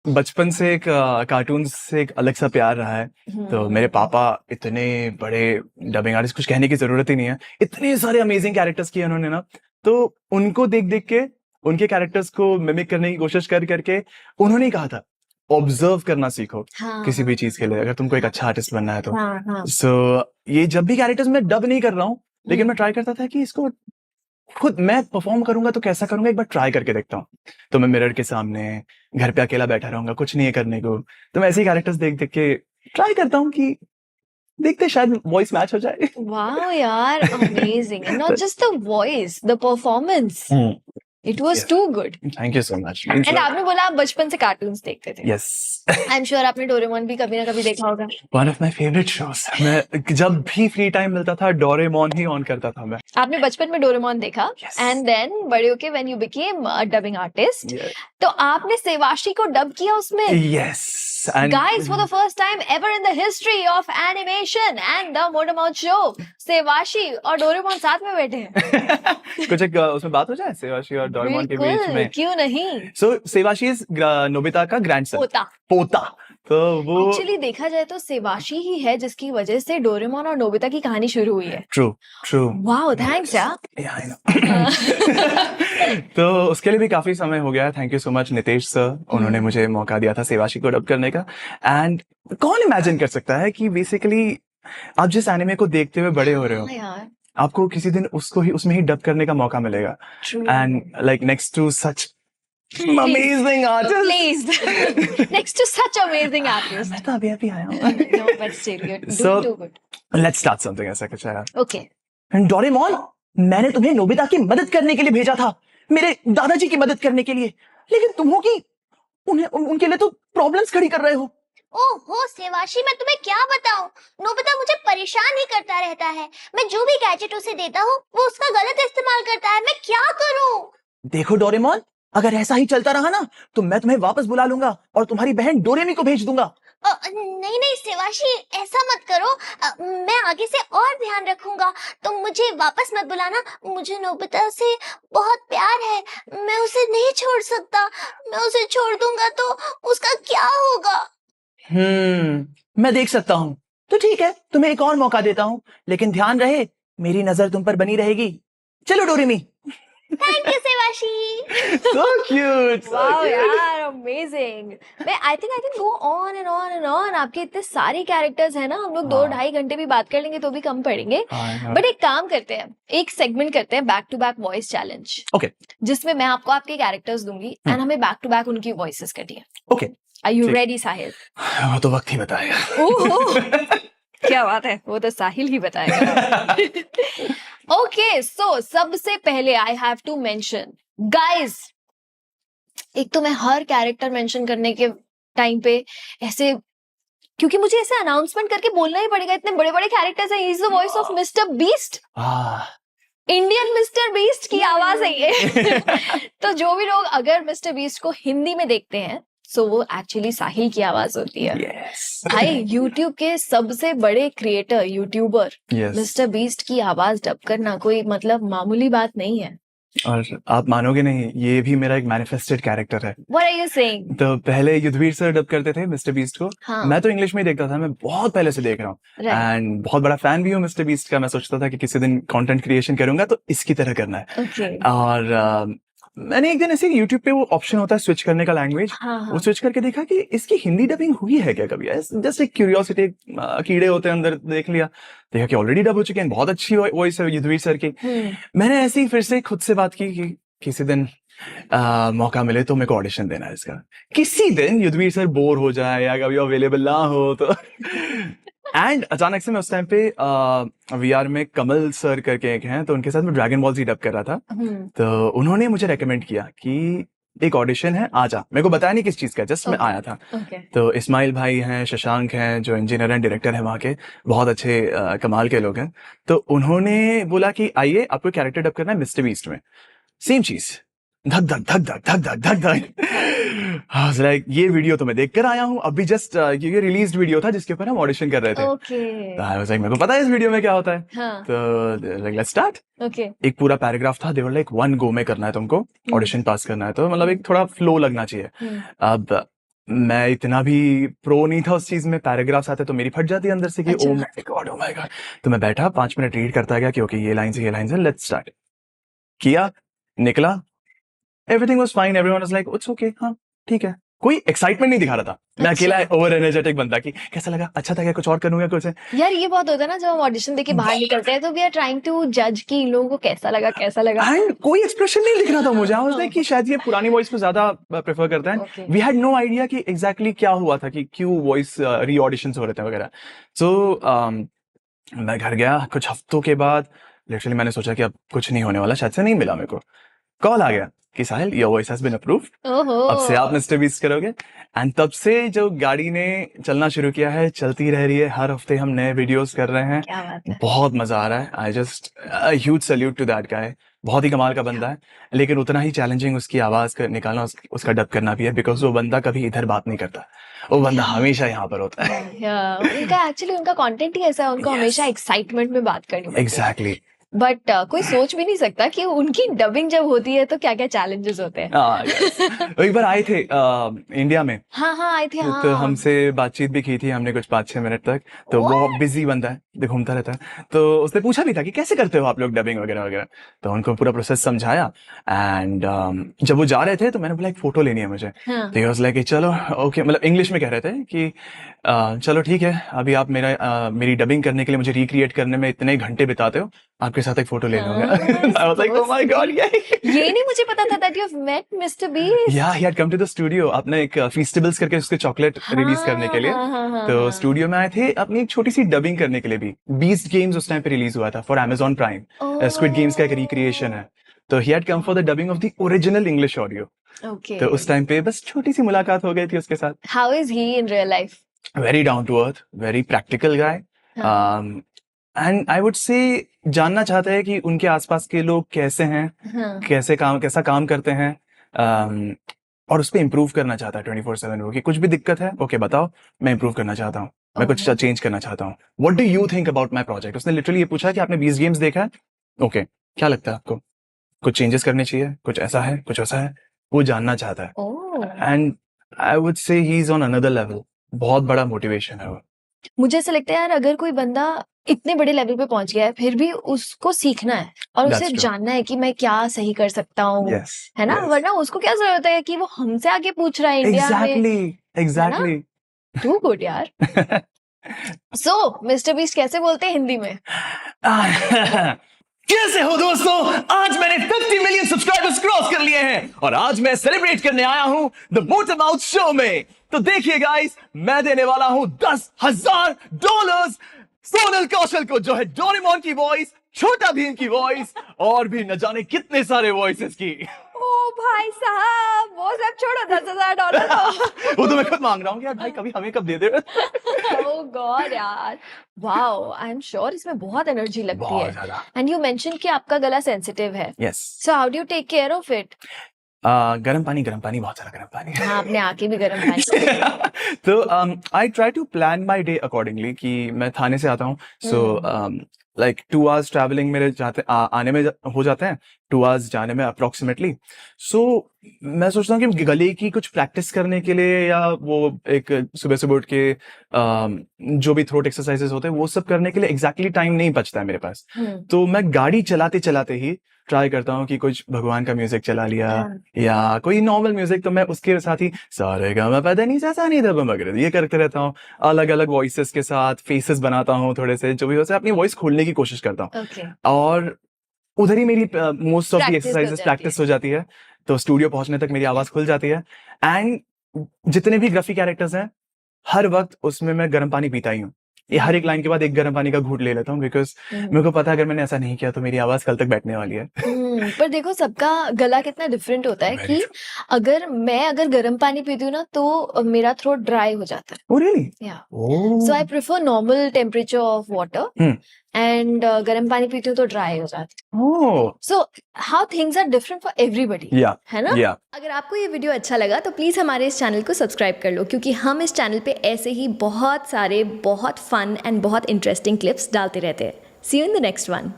बचपन से एक कार्टून से एक अलग सा प्यार रहा है। तो मेरे पापा इतने बड़े डबिंग आर्टिस्ट, कुछ कहने की जरूरत ही नहीं है, इतने सारे अमेजिंग कैरेक्टर्स किए उन्होंने ना। तो उनको देख देख के उनके कैरेक्टर्स को मिमिक करने की कोशिश कर करके उन्होंने ही कहा था ऑब्जर्व करना सीखो किसी भी चीज के लिए, अगर तुमको एक अच्छा आर्टिस्ट बनना है तो। सो ये जब भी कैरेक्टर्स मैं डब नहीं कर रहा हूँ, लेकिन मैं ट्राई करता था कि इसको खुद मैं परफॉर्म करूंगा तो कैसा करूंगा, एक बार ट्राई करके देखता हूँ। तो मैं मिरर के सामने घर पे अकेला बैठा रहूंगा, कुछ नहीं है करने को, तो मैं ऐसे ही कैरेक्टर्स देख देख के ट्राई करता हूँ कि देखते शायद वॉइस मैच हो जाए। Wow, यार, amazing. And not just the voice, the performance. It was Yes. too good. Thank you so much. And आपने बोला आप बचपन से कार्टून्स देखते थे। यस, I'm sure आपने डोरेमोन भी कभी ना कभी देखा होगा। One of my favourite shows. मैं जब भी फ्री टाइम मिलता था डोरेमोन ही ऑन करता था मैं। आपने बचपन में डोरेमोन देखा Yes. एंड देन बड़े होके when you became a dubbing artist, Yes. तो आपने सेवाशी को डब किया उसमें। Yes. And Guys, for the first time ever in the history of animation and the Motormouth show, सेवाशी और डोरेमोन साथ में बैठे हैं। कुछ एक उसमें बात हो जाए सेवाशी और डोरेमोन के बीच बिल्कुल, में। क्यों नहीं। सो सेवाशी इज नोबिता का ग्रैंडसन, पोता। तो वो एक्चुअली देखा जाए तो सेवाशी ही है जिसकी वजह से डोरेमोन और नोबिता की कहानी शुरू हुई है। ट्रू। वाओ, थैंक्स यार। I know. तो उसके लिए भी काफी समय हो गया। Thank you so much Nitesh sir, उन्होंने मुझे मौका दिया था सेवाशी को डब करने का। एंड कौन इमेजिन कर सकता है कि बेसिकली आप जिस एनिमे को देखते हुए बड़े हो रहे हो, यार, आपको किसी दिन उसको ही उसमें ही डब करने का मौका मिलेगा। And like next to such amazing artist. Please. Next to such amazing artist. मैं तो अभी आया हूँ। No, but still, you're doing So, too good. let's start something ऐसा कुछ है। Okay. डोरेमोन, मैंने तुम्हें नोबिता की मदद करने के लिए भेजा था, मेरे दादाजी की मदद करने के लिए, लेकिन तुम हो कि उनके लिए तो प्रॉब्लम्स खड़ी कर रहे हो। ओहो सेवाशी, मैं तुम्हें क्या बताऊं, नोबिता मुझे परेशान ही करता रहता है। मैं जो भी गैजेट उसे देता हूँ वो उसका गलत इस्तेमाल करता है। मैं क्या करूं? देखो डोरेमोन, अगर ऐसा ही चलता रहा ना तो मैं तुम्हें वापस बुला लूंगा और तुम्हारी बहन डोरेमी को भेज दूंगा। नहीं सेवाशी, ऐसा मत करो। मैं आगे से और ध्यान रखूंगा। तुम मुझे वापस मत बुलाना। मुझे नोबिता से बहुत प्यार है, मैं उसे नहीं छोड़ सकता। मैं उसे छोड़ दूंगा तो उसका क्या होगा? मैं देख सकता हूँ। तो ठीक है, तुम्हें एक और मौका देता हूँ, लेकिन ध्यान रहे मेरी नजर तुम पर बनी रहेगी। चलो डोरेमी। थैंक यू सेवाशी। So cute. So Wow, cute. यार, amazing. मैं I think I can go on and on and on. आपके इतने सारे कैरेक्टर्स हैं ना, हम लोग 2-2.5 घंटे भी बात कर लेंगे तो भी कम पड़ेंगे। बट एक काम करते हैं, एक सेगमेंट करते हैं, back to back voice challenge. Okay. जिसमें मैं आपको आपके कैरेक्टर्स दूंगी एंड हमें बैक टू बैक उनकी वॉइसेस करनी है। Okay. Are you ठीक। ready, साहिल? वो तो वक्त ही बताएगा। ओहो, क्या बात है, वो तो साहिल ही बताएगा। ओके, सो सबसे पहले I have to mention, guys, एक तो मैं हर कैरेक्टर मेंशन करने के टाइम पे ऐसे, क्योंकि मुझे ऐसे अनाउंसमेंट करके बोलना ही पड़ेगा, इतने बड़े बड़े कैरेक्टर्स हैं। He is the voice of mister beast, Indian mister beast की आवाज है ये। तो जो भी लोग अगर मिस्टर बीस्ट को हिंदी में देखते हैं, सो वो एक्चुअली साहिल की आवाज होती है। Yes. भाई, यूट्यूब के सबसे बड़े creator, YouTuber, Yes. Mister beast की आवाज डब करना कोई मतलब मामूली बात नहीं है। और आप मानोगे नहीं, ये भी मेरा एक मैनिफेस्टेड कैरेक्टर है। What are you saying? तो पहले युद्धवीर सर डब करते थे मिस्टर बीस्ट को। हाँ। मैं तो इंग्लिश में ही देखता था, मैं बहुत पहले से देख रहा हूँ। Right. एंड बहुत बड़ा फैन भी हूँ मिस्टर बीस्ट का। मैं सोचता था कि किसी दिन कंटेंट क्रिएशन करूंगा तो इसकी तरह करना है। Okay. और मैंने एक दिन ऐसे YouTube पे वो ऑप्शन होता है स्विच करने का लैंग्वेज, वो स्विच करके देखा कि इसकी हिंदी डबिंग हुई है क्या कभी। जस्ट एक क्यूरियोसिटी, कीड़े होते हैं अंदर, देख लिया, देखा कि ऑलरेडी डब हो चुके हैं, बहुत अच्छी वॉइस है युद्धवीर सर की। मैंने ऐसे ही फिर से खुद से बात की कि किसी दिन मौका मिले तो मेरे को ऑडिशन देना है इसका। किसी दिन युद्धवीर सर बोर हो जाए या कभी अवेलेबल ना हो तो। एंड अचानक से मैं उस टाइम पे VR में कमल सर करके एक हैं, तो उनके साथ मैं ड्रैगन बॉल Z डब कर रहा था। तो उन्होंने मुझे रेकमेंड किया कि एक ऑडिशन है, आजा। मेरे को बताया नहीं किस चीज का, जस्ट मैं आया था। तो इस्माइल भाई हैं, शशांक हैं, जो इंजीनियर एंड डायरेक्टर हैं वहाँ के, बहुत अच्छे कमाल के लोग हैं। तो उन्होंने बोला कि आइए, आपको कैरेक्टर डब करना है मिस्टर बीस्ट में। सेम चीज, धक धक धक धक धक धक धक धक। लाइक ये वीडियो तो मैं देख कर आया हूँ अभी जस्ट, ये रिलीज्ड वीडियो था जिसके ऊपर हम ऑडिशन कर रहे थे। तो आई वाज लाइक, मेरे को पता है इस वीडियो में क्या होता है। तो लाइक लेट्स स्टार्ट। एक पूरा पैराग्राफ था, दे वर लाइक 1 गो में करना है तुमको, ऑडिशन पास करना है, तो मतलब एक थोड़ा फ्लो लगना चाहिए। अब मैं इतना भी प्रो नहीं था उस चीज में, पैराग्राफ्स आते तो मेरी फट जाती है अंदर से कि अच्छा। Oh my God. तो मैं बैठा 5 मिनट रीड करता गया कि ओके ये लाइन से लेट्स स्टार्ट किया, निकला, everything was fine, everyone was like it's okay, हाँ ठीक है। कोई एक्साइटमेंट नहीं दिखा रहा था, मैं अच्छा। अकेला ओवर एनर्जेटिक बंदा कि कैसा लगा, अच्छा था क्या, कुछ और करूंगा कुछ। यार ये बहुत होता है ना, जब हम ऑडिशन देके बाहर निकलते हैं तो वी आर ट्राइंग टू जज कि इन लोगों को कैसा लगा। एंड कोई एक्सप्रेशन नहीं दिख रहा था मुझे, आई वाज लाइक कि शायद ये पुरानी वॉइस को ज्यादा प्रेफर करते हैं। Okay. We had no idea कि एग्जैक्टली क्या हुआ था, कि क्यों वॉइस री ऑडिशंस हो रहे थे वगैरह। सो मैं घर गया कुछ हफ्तों के बाद, लिटरली मैंने सोचा कि अब कुछ नहीं होने वाला, शायद से नहीं मिला मेरे को। कॉल आ गया कि Sahil your voice has been approved, ओहो। अब से आप मिस्टर बीस्ट करोगे। एंड तब से जो गाड़ी ने चलना शुरू किया है, चलती रह रही है, हर हफ्ते हम नए वीडियोस कर रहे हैं, क्या बात है। बहुत मजा आ रहा है। I just huge salute to that guy, बहुत ही कमाल का बंदा है, लेकिन उतना ही चैलेंजिंग उसकी आवाज निकालना, उसका डब करना भी है, बिकॉज वो बंदा कभी इधर बात नहीं करता, वो बंदा हमेशा यहाँ पर होता है। उनका एक्चुअली उनका कंटेंट ही ऐसा है, उनको Yes. हमेशा एक्साइटमेंट में बात करनी पड़ती है। एग्जैक्टली। बट कोई सोच भी नहीं सकता कि उनकी डबिंग जब होती है तो क्या क्या चैलेंजेस होते हैं। एक बार आए थे इंडिया में, हाँ आए थे। हाँ तो हमसे बातचीत भी की थी हमने कुछ 5-6 मिनट तक। तो वो बिजी बंदा है, घूमता रहता है, तो उसने पूछा भी था कि कैसे करते हो आप लोग डबिंग वगैरह वगैरह। तो उनको पूरा प्रोसेस समझाया। एंड जब वो जा रहे थे तो मैंने बोला एक फोटो लेनी है मुझे। हाँ। तो ही वाज लाइक चलो ओके, मतलब इंग्लिश में कह रहे थे कि चलो ठीक है, अभी आप मेरी डबिंग करने के लिए, मुझे रिक्रिएट करने में इतने घंटे बिताते हो, आपके साथ एक फोटो ले लूंगा। I was like, oh my God, yeah. ये नहीं मुझे पता था that you have met Mr. Beast. Yeah, he had come to the studio अपने एक Feastables करके उसके चॉकलेट रिलीज करने के लिए। तो स्टूडियो में आए थे अपनी एक छोटी सी डबिंग करने के लिए भी। बीस्ट गेम्स उस टाइम पे रिलीज हुआ था for Amazon Prime। Squid games का एक रिक्रिएशन है, तो he had come for the dubbing of the original English audio। Okay. तो उस टाइम पे बस छोटी सी मुलाकात हो गई थी उसके साथ। How is he in real life? Very down to earth, very practical guy। And I would say जानना चाहते हैं कि उनके आसपास के लोग कैसे हैं, कैसा काम करते हैं, और उस पर इम्प्रूव करना चाहता है 24/7 वो, कि कुछ भी दिक्कत है ओके बताओ, मैं इम्प्रूव करना चाहता हूँ, मैं कुछ चेंज करना चाहता हूँ। What do you think about my project. उसने लिटरली ये पूछा कि आपने 20 गेम्स देखा है, ओके क्या लगता है आपको, कुछ चेंजेस करने चाहिए, कुछ ऐसा है कुछ वैसा है, वो जानना चाहता है। And I would say he is on another level, बहुत बड़ा मोटिवेशन है वो। मुझे ऐसा लगता है यार, अगर कोई बंदा इतने बड़े लेवल पे पहुंच गया है, फिर भी उसको सीखना है और That's उसे true. जानना है कि मैं क्या सही कर सकता हूँ, Yes, है ना। yes. वरना उसको क्या जरूरत है कि वो हमसे आगे पूछ रहा है इंडिया में। एग्जैक्टली टू गुड यार। सो मिस्टर बीस्ट कैसे बोलते हैं हिंदी में? कैसे हो दोस्तों, आज मैंने 50 मिलियन सब्सक्राइबर्स क्रॉस कर लिए हैं और आज मैं सेलिब्रेट करने आया हूं द मोटर माउथ शो में। तो देखिए गाइस, मैं देने वाला हूं $10,000 सोनल कौशल को, जो है डोरेमोन की वॉइस, छोटा भीम की वॉइस और भी न जाने कितने सारे वॉइसेस की। ओ भाई साहब, वो सब छोड़ो, $10,000 वो तो मैं खुद मांग रहा हूँ कि यार भाई कभी हमें कब दे दे। ओह गॉड यार, वाओ, आई एम श्योर इसमें बहुत एनर्जी लगती बहुत है। ज्यादा। एंड यू मेंशन कि आपका गला सेंसिटिव है, yes. So how do you take care of it? गर्म पानी, बहुत सारा गर्म पानी। हाँ, अपने आके भी गर्म पानी। तो I try to plan my day accordingly, कि मैं थाने से आता हूँ, सो लाइक 2 hours ट्रैवलिंग मेरे आने में हो जाते हैं, 2 hours जाने में अप्रोक्सीमेटली। सो मैं सोचता हूँ कि गले की कुछ प्रैक्टिस करने के लिए, या वो एक सुबह सुबह उठ के जो भी थ्रोट एक्सरसाइजेस होते हैं वो सब करने के लिए एग्जैक्टली टाइम नहीं बचता है मेरे पास। तो मैं गाड़ी चलाते चलाते ही ट्राई करता हूँ कि कुछ भगवान का म्यूजिक चला लिया, या कोई नॉर्मल म्यूजिक, तो मैं उसके साथ ही सारे गामा पता नहीं सा नहीं था वगैरह ये करते रहता हूँ। अलग अलग वॉइसेस के साथ फेसेस बनाता हूँ, थोड़े से जो भी हो, अपनी वॉइस खोलने की कोशिश करता हूँ। और उधर ही मेरी most of the exercises practice हो जाती है, तो स्टूडियो पहुंचने तक मेरी आवाज खुल जाती है। एंड जितने भी ग्राफी कैरेक्टर्स हैं, हर वक्त उसमें मैं गर्म पानी पीता ही हूँ। ये हर एक लाइन के बाद एक गर्म पानी का घूंट ले लेता हूँ, बिकॉज मेरे को पता है अगर मैंने ऐसा नहीं किया तो मेरी आवाज कल तक बैठने वाली है। पर देखो, सबका गला कितना डिफरेंट होता है कि अगर मैं गर्म पानी पीती हूँ ना, तो मेरा थ्रोट ड्राई हो जाता है। Oh really? Yeah. So I prefer normal temperature of water. And गर्म पानी पीती हूँ तो ड्राई हो जाती है। So how things are different for everybody, है ना? अगर आपको ये वीडियो अच्छा लगा तो प्लीज हमारे इस चैनल को सब्सक्राइब कर लो, क्योंकि हम इस चैनल पे ऐसे ही बहुत सारे बहुत फन एंड बहुत इंटरेस्टिंग क्लिप्स डालते रहते हैं। See you in the next one.